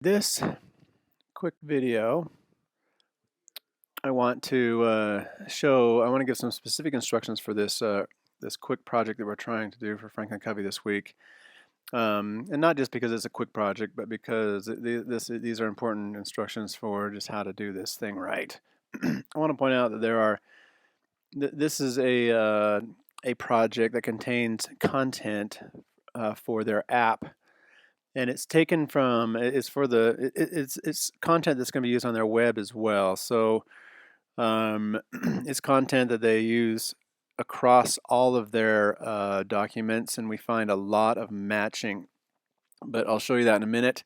This quick video, I want to I want to give some specific instructions for this quick project that we're trying to do for FranklinCovey this week. And not just because it's a quick project, but because these are important instructions for just how to do this thing right. I want to point out that this is a project that contains content for their app, and it's taken from it's content that's going to be used on their web as well. So it's content that they use across all of their documents, and we find a lot of matching. But I'll show you that in a minute.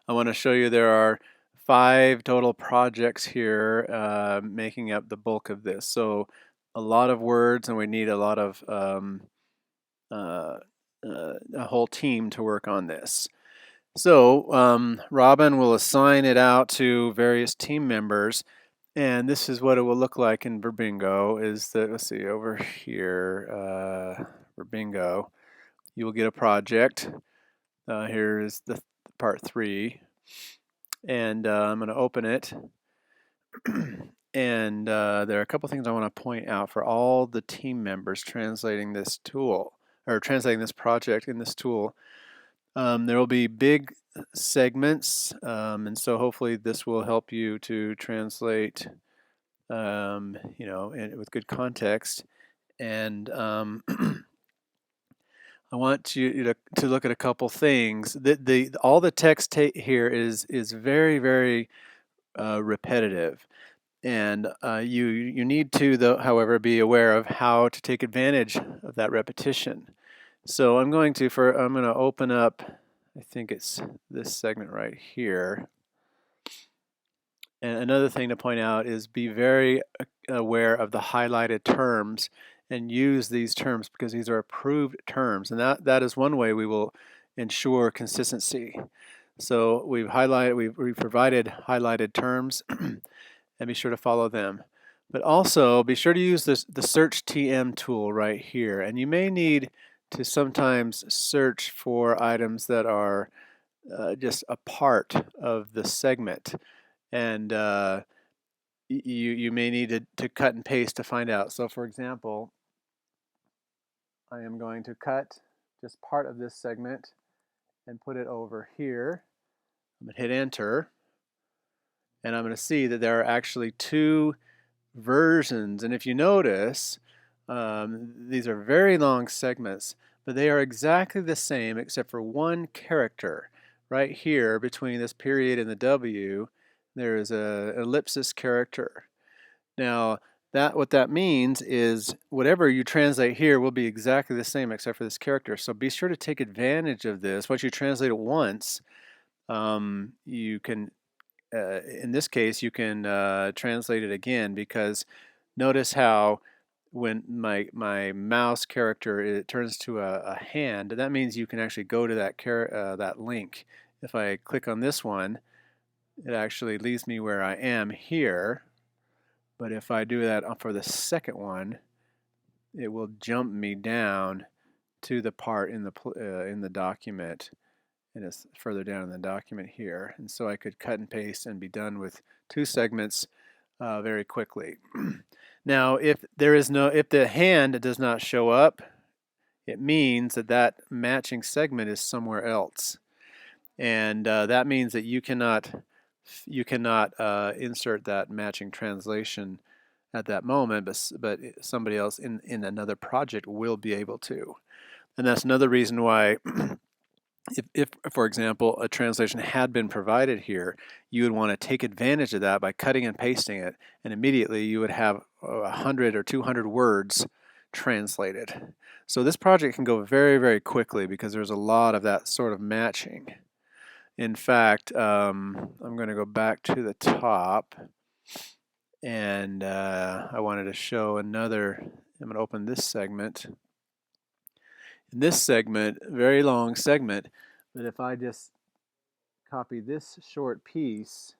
I want to show you there are 5 total projects here making up the bulk of this. So a lot of words, and we need a lot of a whole team to work on this. So Robin will assign it out to various team members, and this is what it will look like in Verbingo. Is that, let's see, over here, Verbingo, you will get a project. Here is the part 3, and I'm going to open it. And there are a couple things I want to point out for all the team members translating this tool, or translating this project in this tool. There will be big segments, and so hopefully this will help you to translate, with good context. And I want you to look at a couple things. All the text here is very, very repetitive, and you need to, though, however, be aware of how to take advantage of that repetition. So I'm going to open up, I think it's this segment right here. And another thing to point out is be very aware of the highlighted terms and use these terms because these are approved terms. And that is one way we will ensure consistency. So we've provided highlighted terms and be sure to follow them. But also be sure to use the search TM tool right here. And you may need to sometimes search for items that are just a part of the segment, and you may need to cut and paste to find out. So for example, I am going to cut just part of this segment and put it over here. I'm going to hit enter, and I'm going to see that there are actually 2 versions. And if you notice, these are very long segments, but they are exactly the same except for one character. Right here between this period and the W, there is an ellipsis character. Now, what that means is whatever you translate here will be exactly the same except for this character. So be sure to take advantage of this. Once you translate it once, you can, in this case, you can translate it again, because notice how when my mouse character, it turns to a hand, that means you can actually go to that link. If I click on this one, it actually leaves me where I am here. But if I do that for the second one, it will jump me down to the part in the document, and it's further down in the document here. And so I could cut and paste and be done with 2 segments very quickly. Now, if the hand does not show up, it means that matching segment is somewhere else, and that means that you cannot insert that matching translation at that moment, but somebody else in another project will be able to. And that's another reason why if, for example, a translation had been provided here, you would want to take advantage of that by cutting and pasting it, and immediately you would have 100 or 200 words translated. So this project can go very, very quickly because there's a lot of that sort of matching. In fact, I'm going to go back to the top, and I wanted to show another. I'm going to open this segment. In this segment, very long segment, but if I just copy this short piece,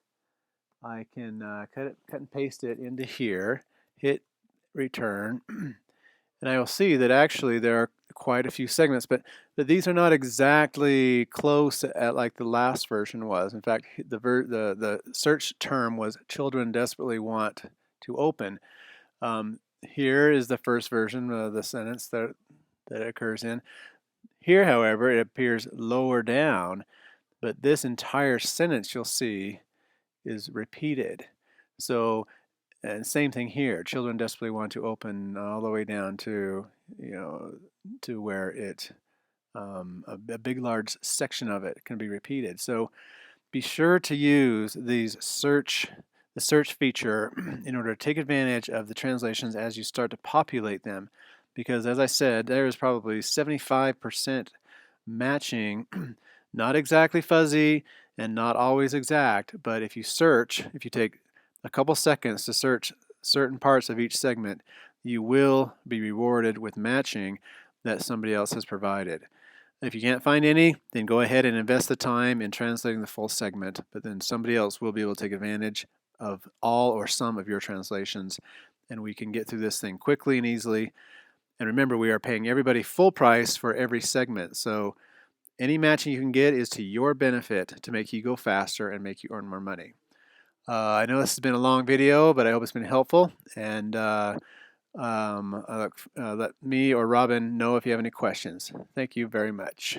I can cut and paste it into here, hit return, and I will see that actually there are quite a few segments, but these are not exactly close at like the last version was. In fact, the search term was children desperately want to open. Here is the first version of the sentence that it occurs in. Here, however, it appears lower down, but this entire sentence you'll see is repeated. So, and same thing here. Children desperately want to open all the way down to, to where it, a big large section of it can be repeated. So be sure to use the search feature in order to take advantage of the translations as you start to populate them. Because as I said, there is probably 75% matching, not exactly fuzzy and not always exact, but if you take a couple seconds to search certain parts of each segment, you will be rewarded with matching that somebody else has provided. If you can't find any, then go ahead and invest the time in translating the full segment, but then somebody else will be able to take advantage of all or some of your translations, and we can get through this thing quickly and easily. And remember, we are paying everybody full price for every segment, so any matching you can get is to your benefit to make you go faster and make you earn more money. I know this has been a long video, but I hope it's been helpful, and let me or Robin know if you have any questions. Thank you very much.